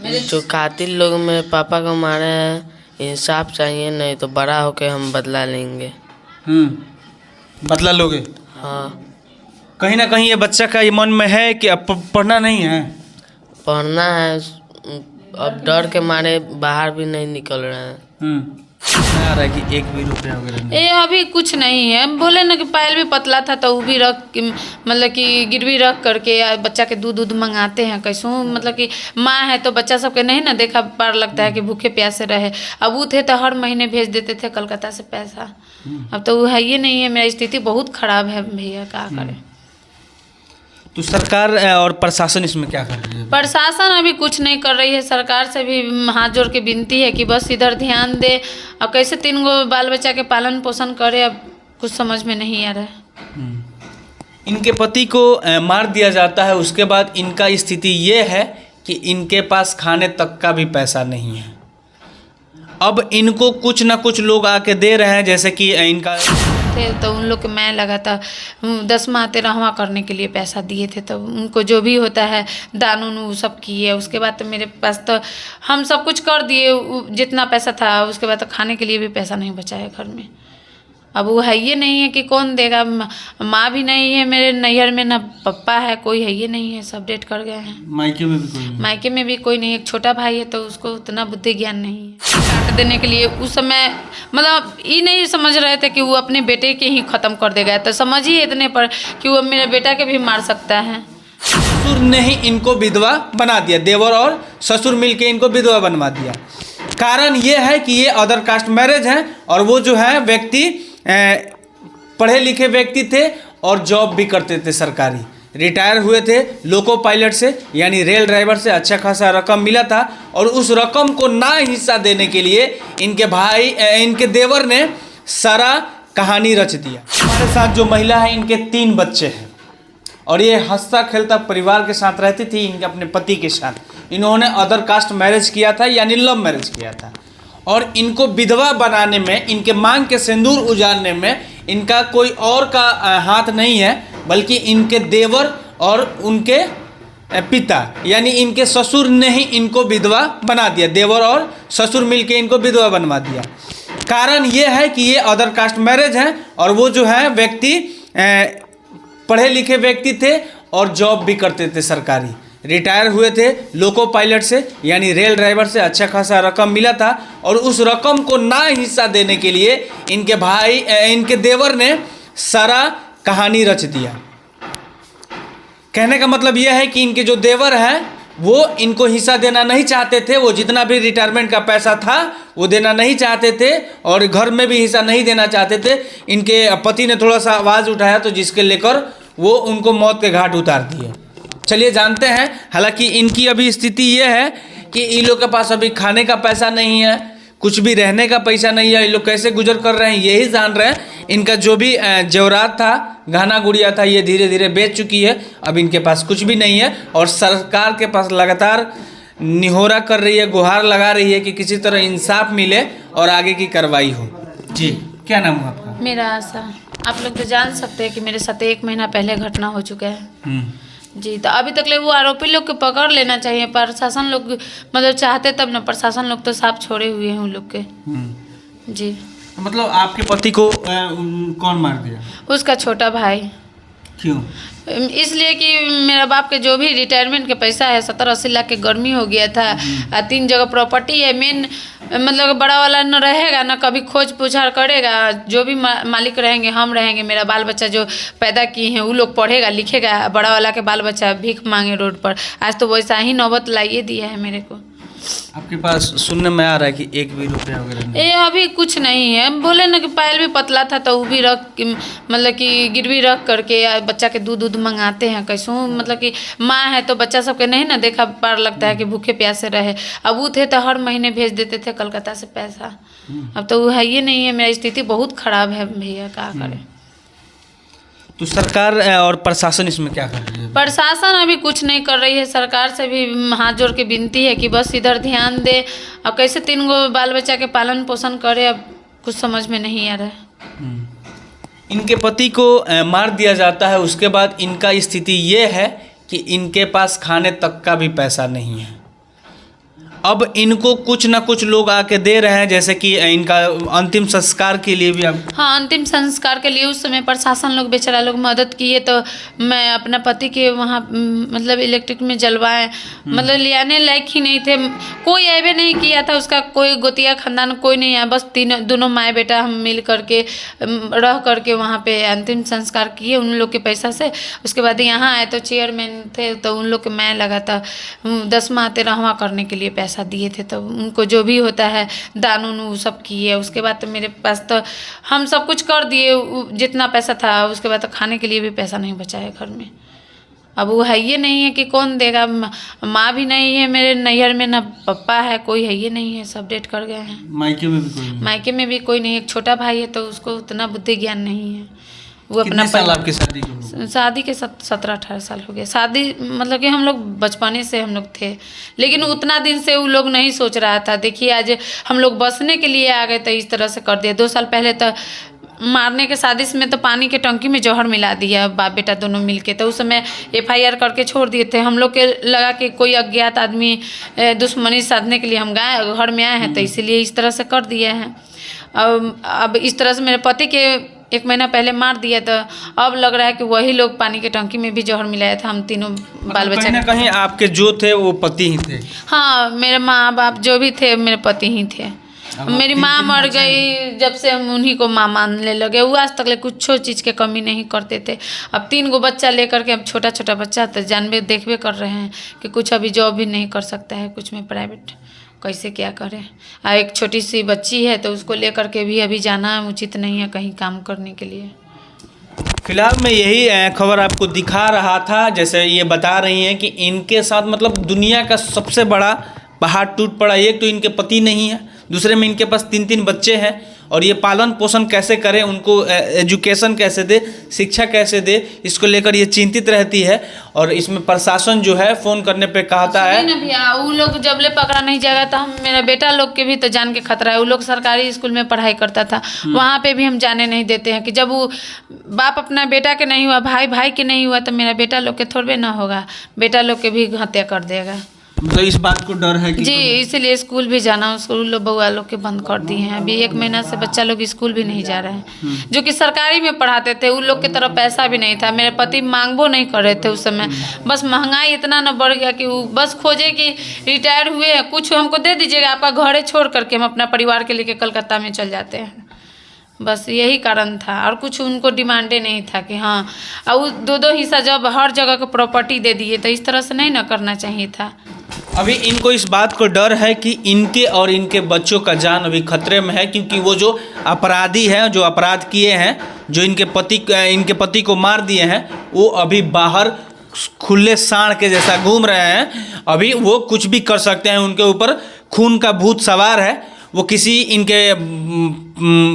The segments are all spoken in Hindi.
जो कातिल लोग मेरे पापा को मारे हैं, इंसाफ चाहिए, नहीं तो बड़ा होके हम बदला लेंगे। बदला लोगे? हाँ। कहीं ना कहीं ये बच्चा का ये मन में है कि अब पढ़ना नहीं है। पढ़ना है, अब डर के मारे बाहर भी नहीं निकल रहे हैं। आ रहा है कि 1 भी रुपया वगैरह नहीं। ये अभी कुछ नहीं है। बोले ना कि पायल भी पतला था तो वो भी मतलब कि गिरवी रख करके बच्चा के दूध मंगाते हैं कैसों। मतलब कि माँ है तो बच्चा सबके नहीं ना देखा पार लगता है कि भूखे प्यासे रहे। अब वो थे तो हर महीने भेज देते थे कलकत्ता से पैसा। अब तो वो है ये नहीं है। मेरी स्थिति बहुत खराब है भैया, क्या करें। तो सरकार और प्रशासन इसमें क्या कर रही है? प्रशासन अभी कुछ नहीं कर रही है। सरकार से भी हाथ जोड़ के विनती है कि बस इधर ध्यान दे। अब कैसे 3 गो बाल बच्चा के पालन पोषण करे, अब कुछ समझ में नहीं आ रहा है। इनके पति को मार दिया जाता है, उसके बाद इनका स्थिति ये है कि इनके पास खाने तक का भी पैसा नहीं है। अब इनको कुछ ना कुछ लोग आके दे रहे हैं, जैसे कि इनका थे तो उन लोग के मैं लगा था 10वां 13वां करने के लिए पैसा दिए थे। तो उनको जो भी होता है दान उन वो सब किए। उसके बाद तो मेरे पास तो हम सब कुछ कर दिए जितना पैसा था। उसके बाद तो खाने के लिए भी पैसा नहीं बचा है घर में। अब वो है ये नहीं है कि कौन देगा। माँ भी नहीं है मेरे नैहर में, ना पापा है, कोई है ये नहीं है, सब डेट कर गए हैं। मायके में भी कोई नहीं? मायके में भी कोई नहीं। एक छोटा भाई है तो उसको उतना बुद्धि ज्ञान नहीं है। काट देने के लिए उस समय मतलब ये नहीं समझ रहे थे कि वो अपने बेटे के ही ख़त्म कर देगा। तो समझिए इतने पर कि वो मेरे बेटा के भी मार सकता है। ससुर ने ही इनको विधवा बना दिया। देवर और ससुर मिलके इनको विधवा बनवा दिया। कारण ये है कि ये अदर कास्ट मैरिज है और वो जो है व्यक्ति पढ़े लिखे व्यक्ति थे और जॉब भी करते थे सरकारी। रिटायर हुए थे लोको पायलट से, यानी रेल ड्राइवर से अच्छा खासा रकम मिला था। और उस रकम को ना हिस्सा देने के लिए इनके देवर ने सारा कहानी रच दिया। हमारे साथ जो महिला है, इनके 3 बच्चे हैं और ये हंसता खेलता परिवार के साथ रहती थी इनके अपने पति के साथ। इन्होंने अदर कास्ट मैरिज किया था, यानी लव मैरिज किया था। और इनको विधवा बनाने में, इनके मांग के सिंदूर उजाड़ने में इनका कोई और का हाथ नहीं है, बल्कि इनके देवर और उनके पिता यानी इनके ससुर ने ही इनको विधवा बना दिया। देवर और ससुर मिलके इनको विधवा बनवा दिया। कारण ये है कि ये अदर कास्ट मैरिज है और वो जो है व्यक्ति पढ़े लिखे व्यक्ति थे और जॉब भी करते थे सरकारी। रिटायर हुए थे लोको पायलट से, यानी रेल ड्राइवर से अच्छा खासा रकम मिला था। और उस रकम को ना हिस्सा देने के लिए इनके देवर ने सारा कहानी रच दिया। कहने का मतलब यह है कि इनके जो देवर हैं वो इनको हिस्सा देना नहीं चाहते थे। वो जितना भी रिटायरमेंट का पैसा था वो देना नहीं चाहते थे और घर में भी हिस्सा नहीं देना चाहते थे। इनके पति ने थोड़ा सा आवाज़ उठाया तो जिसके लेकर वो उनको मौत के घाट उतार दिए। चलिए जानते हैं। हालांकि इनकी अभी स्थिति ये है कि इन लोग के पास अभी खाने का पैसा नहीं है, कुछ भी रहने का पैसा नहीं है। ये लोग कैसे गुजर कर रहे हैं यही जान रहे हैं। इनका जो भी जेवरात था, गहना गुड़िया था, ये धीरे धीरे बेच चुकी है। अब इनके पास कुछ भी नहीं है और सरकार के पास लगातार निहोरा कर रही है, गुहार लगा रही है कि किसी तरह इंसाफ मिले और आगे की कार्रवाई हो। जी, क्या नाम है आपका? मेरा आशा। आप लोग तो जान सकते हैं कि मेरे साथ 1 महीना पहले घटना हो चुका है। जी, तो अभी तक ले वो आरोपी लोग को पकड़ लेना चाहिए। प्रशासन लोग मतलब चाहते तब ना। प्रशासन लोग तो साफ छोड़े हुए हैं उन लोग के। जी, मतलब आपके पति को कौन मार दिया? उसका छोटा भाई। क्यों? इसलिए कि मेरा बाप के जो भी रिटायरमेंट के पैसा है 70-80 लाख के गर्मी हो गया था। 3 जगह प्रॉपर्टी है। मेन मतलब बड़ा वाला न रहेगा ना, कभी खोज पुछाड़ करेगा। जो भी मालिक रहेंगे हम रहेंगे। मेरा बाल बच्चा जो पैदा किए हैं वो लोग पढ़ेगा लिखेगा। बड़ा वाला के बाल बच्चा भीख मांगे रोड पर। आज तो वैसा ही नौबत लाइए दिया है मेरे को। आपके पास सुनने में आ रहा है कि 1 भी रुपया वगैरह नहीं? ये अभी कुछ नहीं है। बोले ना कि पायल भी पतला था तो वो भी मतलब कि गिरवी रख करके बच्चा के दूध मंगाते हैं कैसों। मतलब कि माँ है तो बच्चा सबके नहीं ना देखा पार लगता है कि भूखे प्यासे रहे। अब वो थे तो हर महीने भेज देते थे कलकत्ता से पैसा। अब तो वो है ये नहीं है। मेरी स्थिति बहुत खराब है भैया, क्या करें। तो सरकार और प्रशासन इसमें क्या कर रही है? प्रशासन अभी कुछ नहीं कर रही है। सरकार से भी हाथ जोड़ के विनती है कि बस इधर ध्यान दे। और कैसे 3 गो बाल बच्चा के पालन पोषण करे, अब कुछ समझ में नहीं आ रहा है। इनके पति को मार दिया जाता है, उसके बाद इनका स्थिति ये है कि इनके पास खाने तक का भी पैसा नहीं है। अब इनको कुछ ना कुछ लोग आके दे रहे हैं, जैसे कि इनका अंतिम संस्कार के लिए भी अब हाँ, अंतिम संस्कार के लिए उस समय प्रशासन लोग बेचारा लोग मदद किए, तो मैं अपना पति के वहाँ मतलब इलेक्ट्रिक में जलवाए, मतलब ले आने लायक ही नहीं थे, कोई ऐबे नहीं किया था, उसका कोई गोतिया खानदान कोई नहीं आया, बस दोनों माँ बेटा हम मिल करके रह करके वहाँ पे अंतिम संस्कार किए उन लोग के पैसा से। उसके बाद यहाँ आए तो चेयरमैन थे, तो उन लोग के मैं लगा था 10वां 13वां करने के लिए पैसा दिए थे, तो उनको जो भी होता है दान उन वो सब किए। उसके बाद तो मेरे पास तो हम सब कुछ कर दिए जितना पैसा था, उसके बाद तो खाने के लिए भी पैसा नहीं बचा है घर में। अब वो है ये नहीं है कि कौन देगा, माँ भी नहीं है मेरे नैहर में, ना पापा है, कोई है ये नहीं है, सब डेट कर गए हैं। मायके में भी कोई नहीं? मायके में भी कोई नहीं, एक छोटा भाई है, तो उसको उतना बुद्धि ज्ञान नहीं है। वो कितने साल आपकी शादी को हुए? शादी के 17-18 साल हो गए। शादी मतलब कि हम लोग बचपने से हम लोग थे, लेकिन उतना दिन से वो लोग नहीं सोच रहा था। देखिए आज हम लोग बसने के लिए आ गए तो इस तरह से कर दिया। 2 साल पहले तो मारने के साजिश में तो पानी के टंकी में जौहर मिला दिया बाप बेटा दोनों मिलके, तो उस समय FIR करके छोड़ दिए थे। हम लोग के लगा कि कोई अज्ञात आदमी दुश्मनी साधने के लिए हम घर में आए हैं, तो इसीलिए इस तरह से कर दिए हैं। अब इस तरह से मेरे पति के 1 महीना पहले मार दिया, तो अब लग रहा है कि वही लोग पानी के टंकी में भी जौहर मिलाया था। हम तीनों बाल बच्चा कहीं ना कहीं आपके जो थे वो पति ही थे? हाँ, मेरे माँ बाप जो भी थे मेरे पति ही थे। मेरी माँ मर गई जब से हम उन्हीं को माँ मानने लगे। वो आज तक ले कुछ चीज़ के कमी नहीं करते थे। अब 3 गो बच्चा लेकर के, अब छोटा छोटा बच्चा तो जानबे देखबे कर रहे हैं कि कुछ अभी जॉब भी नहीं कर सकता है, कुछ में प्राइवेट कैसे क्या करें। एक छोटी सी बच्ची है, तो उसको लेकर के भी अभी जाना उचित नहीं है कहीं काम करने के लिए। फिलहाल मैं यही खबर आपको दिखा रहा था। जैसे ये बता रही हैं कि इनके साथ मतलब दुनिया का सबसे बड़ा पहाड़ टूट पड़ा। एक तो इनके पति नहीं है, दूसरे में इनके पास 3 बच्चे हैं, और ये पालन पोषण कैसे करें, उनको एजुकेशन कैसे दे, शिक्षा कैसे दे, इसको लेकर ये चिंतित रहती है। और इसमें प्रशासन जो है फ़ोन करने पे कहता है ना भैया, वो लोग जब ले पकड़ा नहीं जाएगा तो हम मेरा बेटा लोग के भी तो जान के खतरा है। वो लोग सरकारी स्कूल में पढ़ाई करता था, वहाँ पे भी हम जाने नहीं देते हैं कि जब वो बाप अपना बेटा के नहीं हुआ, भाई के नहीं हुआ, तो मेरा बेटा लोग के थोड़े ना होगा, बेटा लोग के भी हत्या कर देगा। तो इस बात को डर है कि जी, इसीलिए स्कूल भी जाना, स्कूल लोग बउआ लोग के बंद कर दिए हैं। अभी 1 महीना से बच्चा लोग स्कूल भी नहीं जा रहे हैं। जो कि सरकारी में पढ़ाते थे, उन लोग की तरफ पैसा भी नहीं था। मेरे पति मांगबो नहीं कर रहे थे उस समय। बस महंगाई इतना न बढ़ गया कि वो बस खोजे कि रिटायर हुए हैं, कुछ हमको दे दीजिएगा, आपका घरे छोड़ करके हम अपना परिवार के लेके कलकत्ता में चल जाते हैं। बस यही कारण था, और कुछ उनको डिमांडे नहीं था कि हाँ। और 2-2 हिस्सा जब हर जगह को प्रॉपर्टी दे दिए, तो इस तरह से नहीं ना करना चाहिए था। अभी इनको इस बात को डर है कि इनके और इनके बच्चों का जान अभी खतरे में है, क्योंकि वो जो अपराधी हैं, जो अपराध किए हैं, जो इनके पति को मार दिए हैं, वो अभी बाहर खुले सांड के जैसा घूम रहे हैं। अभी वो कुछ भी कर सकते हैं, उनके ऊपर खून का भूत सवार है। वो किसी इनके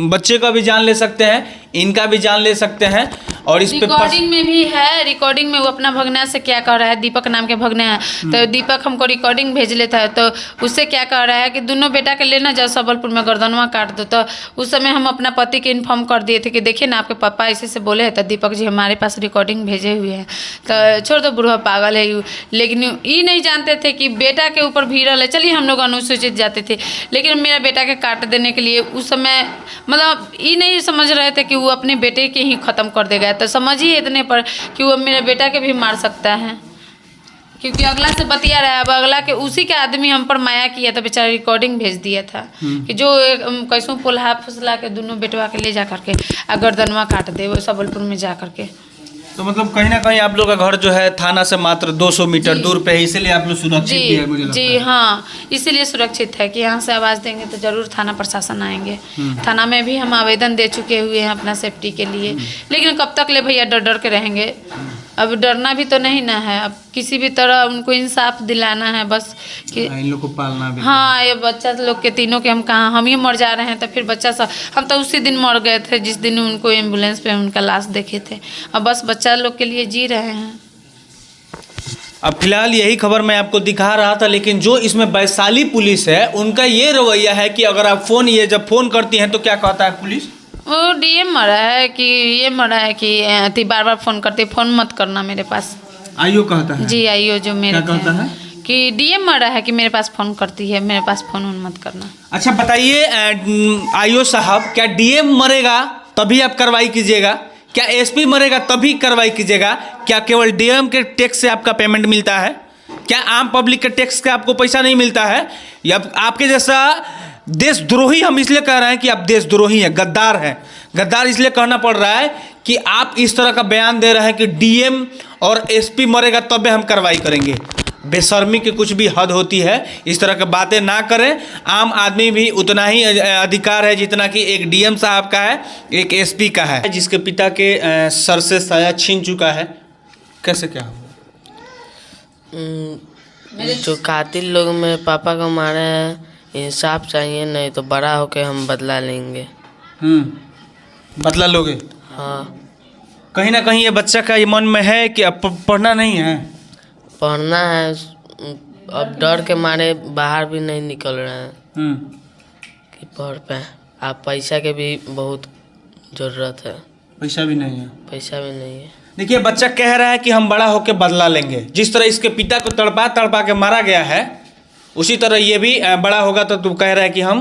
बच्चे का भी जान ले सकते हैं, इनका भी जान ले सकते हैं। और इस पे रिकॉर्डिंग में भी है, रिकॉर्डिंग में वो अपना भगना से क्या कह रहा है, दीपक नाम के भगना है, तो दीपक हमको रिकॉर्डिंग भेज लेता है, तो उससे क्या कह रहा है कि दोनों बेटा के लेना जाओ सबलपुर में, गर्दनवा काट दो। तो उस समय हम अपना पति के इन्फॉर्म कर दिए थे कि देखिए ना आपके पापा ऐसे से बोले हैं, तो दीपक जी हमारे पास रिकॉर्डिंग भेजे हुए हैं, तो छोड़ दो, बुढ़वा पागल है यू। लेकिन ये नहीं जानते थे कि बेटा के ऊपर भीड़ल है। चलिए हम लोग अनुसूचित जाते थे, लेकिन मेरा बेटा के काट देने के लिए उस समय मतलब ये नहीं समझ रहे थे कि वो अपने बेटे के ही ख़त्म कर देगा। तो समझिए इतने पर कि वो मेरे बेटा के भी मार सकता है, क्योंकि अगला से बतिया रहा है। अब अगला के उसी के आदमी हम पर माया किया था, बेचारा रिकॉर्डिंग भेज दिया था कि जो कैसों पुलहा फुसला के दोनों बेटवा के ले जा करके गर्दनवा काट दे वो सबलपुर में जा करके। तो मतलब कहीं ना कहीं आप लोग का घर जो है थाना से मात्र 200 मीटर दूर पे है, इसीलिए आप लोग सुरक्षित भी है, मुझे लगता जी है। हाँ, इसीलिए सुरक्षित है कि यहाँ से आवाज़ देंगे तो ज़रूर थाना प्रशासन आएंगे। थाना में भी हम आवेदन दे चुके हुए हैं अपना सेफ्टी के लिए, लेकिन कब तक ले भैया डर के रहेंगे। अब डरना भी तो नहीं ना है, अब किसी भी तरह उनको इंसाफ दिलाना है बस कि इन लोग को पालना भी। हाँ, ये बच्चा लोग के तीनों के हम कहाँ, हम ही मर जा रहे हैं, तो फिर बच्चा सब हम तो उसी दिन मर गए थे जिस दिन उनको एम्बुलेंस पे उनका लाश देखे थे। अब बस बच्चा लोग के लिए जी रहे हैं। अब फिलहाल यही खबर मैं आपको दिखा रहा था, लेकिन जो इसमें वैशाली पुलिस है उनका ये रवैया है कि अगर आप जब फ़ोन करती हैं तो क्या कहता है पुलिस? वो DM मरा है कि ये मरा है कि बार फ़ोन करते, फ़ोन मत करना मेरे पास। आईओ कहता है? जी, आईओ जो मेरे क्या कहता है? कि डीएम मर रहा है कि मेरे पास फ़ोन करती है, मेरे पास फ़ोन मत करना। अच्छा बताइए आईओ साहब, क्या डीएम मरेगा तभी आप कार्रवाई कीजिएगा? क्या एसपी मरेगा तभी कार्रवाई कीजिएगा? क्या केवल डीएम के टैक्स से आपका पेमेंट मिलता है? क्या आम पब्लिक के टैक्स का आपको पैसा नहीं मिलता है? या आपके जैसा देशद्रोही, हम इसलिए कह रहे हैं कि आप देशद्रोही हैं, गद्दार हैं। गद्दार इसलिए कहना पड़ रहा है कि आप इस तरह का बयान दे रहे हैं कि डीएम और एसपी मरेगा तब हम कार्रवाई करेंगे। बेशर्मी की कुछ भी हद होती है, इस तरह की बातें ना करें। आम आदमी भी उतना ही अधिकार है जितना कि एक डीएम साहब का है, एक एसपी का है, जिसके पिता के सर से साया छीन चुका है। कैसे क्या हुआ? जो कातिल लोग मेरे पापा को मारे हैं, इंसाफ चाहिए, नहीं तो बड़ा होके हम बदला लेंगे। बदला लोगे? हाँ। कहीं ना कहीं ये बच्चा का ये मन में है कि अब पढ़ना नहीं है। पढ़ना है, अब डर के मारे बाहर भी नहीं निकल रहे हैं कि पढ़ पाए। आप पैसा के भी बहुत ज़रूरत है। पैसा भी नहीं है? पैसा भी नहीं है। देखिए बच्चा कह रहा है कि हम बड़ा होकर बदला लेंगे। जिस तरह इसके पिता को तड़पा तड़पा के मारा गया है, उसी तरह ये भी बड़ा होगा तो तू कह रहा है कि हम